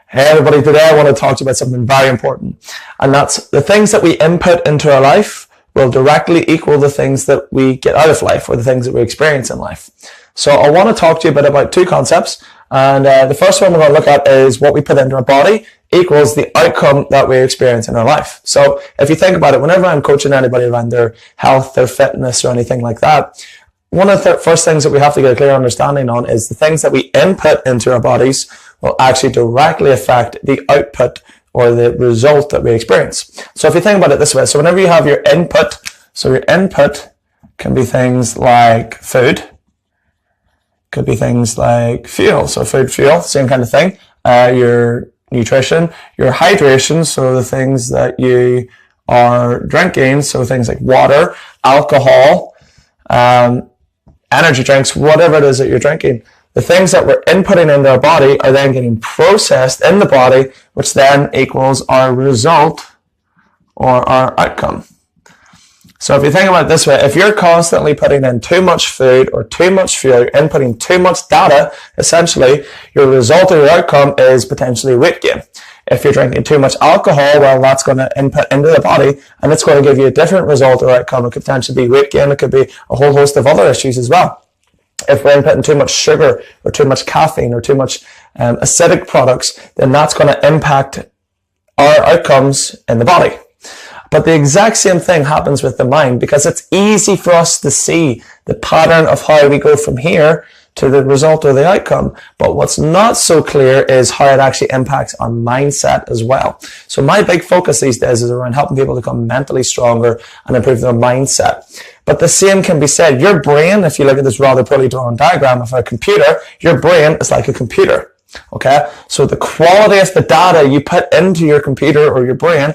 Hey everybody, today I want to talk to you about something very important, and that's the things that we input into our life will directly equal the things that we get out of life, or the things that we experience in life. So I want to talk to you a bit about two concepts, and the first one we're going to look at is what we put into our body equals the outcome that we experience in our life. So if you think about it, whenever I'm coaching anybody around their health, their fitness, or anything like that, one of the first things that we have to get a clear understanding on is the things that we input into our bodies will actually directly affect the output or the result that we experience. So if you think about it this way, so whenever you have your input, so your input can be things like food, could be things like fuel, so food, fuel, same kind of thing. Your nutrition, your hydration, so the things that you are drinking, so things like water, alcohol, energy drinks, whatever it is that you're drinking. The things that we're inputting into our body are then getting processed in the body, which then equals our result or our outcome. So if you think about it this way, if you're constantly putting in too much food or too much fuel, you're inputting too much data, essentially your result or your outcome is potentially weight gain. If you're drinking too much alcohol, well, that's going to input into the body and it's going to give you a different result or outcome. It could potentially be weight gain. It could be a whole host of other issues as well. If we're inputting too much sugar or too much caffeine or too much acidic products, then that's going to impact our outcomes in the body. But the exact same thing happens with the mind, because it's easy for us to see the pattern of how we go from here to the result or the outcome. But what's not so clear is how it actually impacts our mindset as well. So my big focus these days is around helping people become mentally stronger and improve their mindset. But the same can be said. Your brain, if you look at this rather poorly drawn diagram of a computer, your brain is like a computer. Okay? So the quality of the data you put into your computer or your brain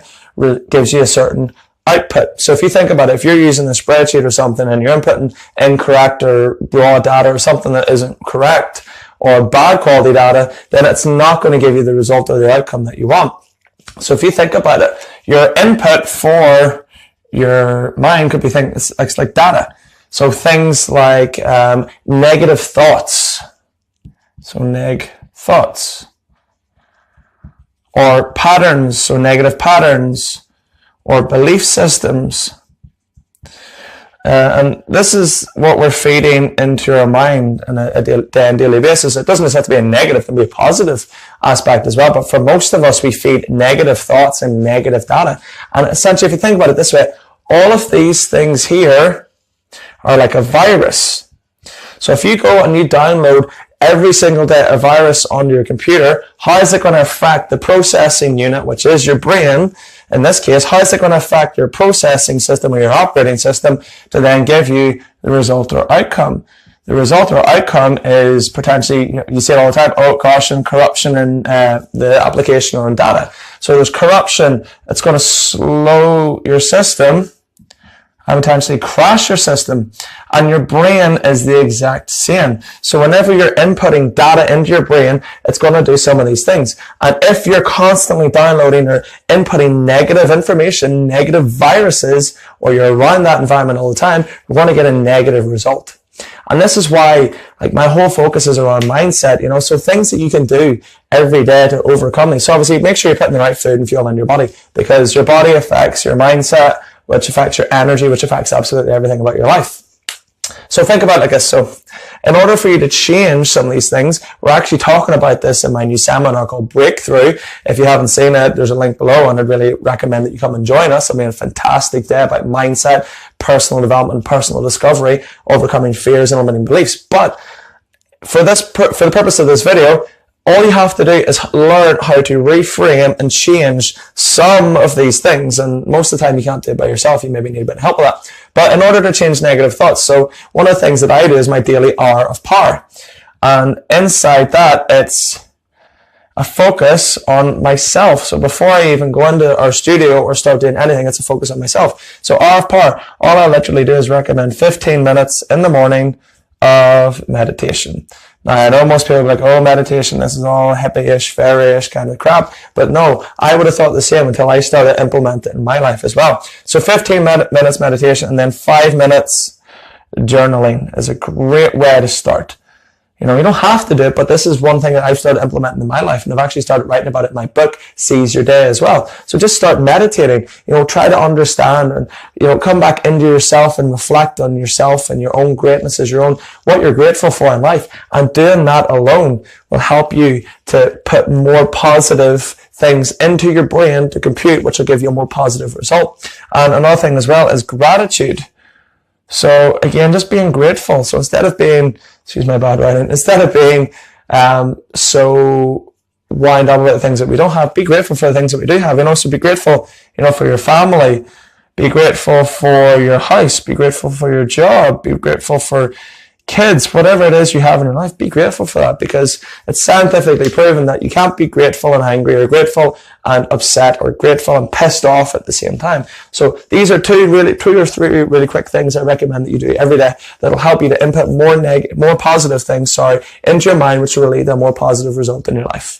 gives you a certain output. So if you think about it, if you're using a spreadsheet or something and you're inputting incorrect or raw data or something that isn't correct or bad quality data, then it's not going to give you the result or the outcome that you want. So if you think about it, your input for your mind could be things like data. So things like negative thoughts. So neg thoughts. Or patterns, so negative patterns. Or belief systems. And this is what we're feeding into our mind on a daily basis. It doesn't have to be a negative, it can be a positive aspect as well. But for most of us, we feed negative thoughts and negative data. And essentially, if you think about it this way, all of these things here are like a virus. So if you go and you download every single day a virus onto your computer, how is it going to affect the processing unit, which is your brain? In this case, how is it going to affect your processing system or your operating system to then give you the result or outcome? The result or outcome is potentially, you see it all the time, caution, corruption in the application or in data. So there's corruption. It's going to slow your system and potentially crash your system. And your brain is the exact same. So whenever you're inputting data into your brain, it's going to do some of these things. And if you're constantly downloading or inputting negative information, negative viruses, or you're around that environment all the time, you're going to get a negative result. And this is why, like, my whole focus is around mindset, so things that you can do every day to overcome these. So obviously, make sure you're putting the right food and fuel in your body, because your body affects your mindset, which affects your energy, which affects absolutely everything about your life. So think about it like this. So in order for you to change some of these things, we're actually talking about this in my new seminar called Breakthrough. If you haven't seen it, there's a link below, and I'd really recommend that you come and join us. I mean, a fantastic day about mindset, personal development, personal discovery, overcoming fears and limiting beliefs. But for the purpose of this video, all you have to do is learn how to reframe and change some of these things. And most of the time you can't do it by yourself. You maybe need a bit of help with that. But in order to change negative thoughts, so one of the things that I do is my daily hour of power. And inside that, it's a focus on myself. So before I even go into our studio or start doing anything, it's a focus on myself. So hour of power, all I literally do is recommend 15 minutes in the morning of meditation. Now, I know most people are like, oh, meditation, this is all hippie-ish, fairy-ish kind of crap. But no, I would have thought the same until I started implementing it in my life as well. So 15 minutes meditation and then 5 minutes journaling is a great way to start. You know, you don't have to do it, but this is one thing that I've started implementing in my life, and I've actually started writing about it in my book, Seize Your Day, as well. So just start meditating, you know, try to understand and, you know, come back into yourself and reflect on yourself and your own greatnesses, what you're grateful for in life. And doing that alone will help you to put more positive things into your brain to compute, which will give you a more positive result. And another thing as well is gratitude. So again, just being grateful. So instead of being, excuse my bad writing, instead of being so wind up with the things that we don't have, be grateful for the things that we do have. And also be grateful, you know, for your family. Be grateful for your house. Be grateful for your job. Be grateful for kids, whatever it is you have in your life, be grateful for that, because it's scientifically proven that you can't be grateful and angry, or grateful and upset, or grateful and pissed off at the same time. So these are two or three really quick things I recommend that you do every day that'll help you to input more positive things, into your mind, which will lead to a more positive result in your life.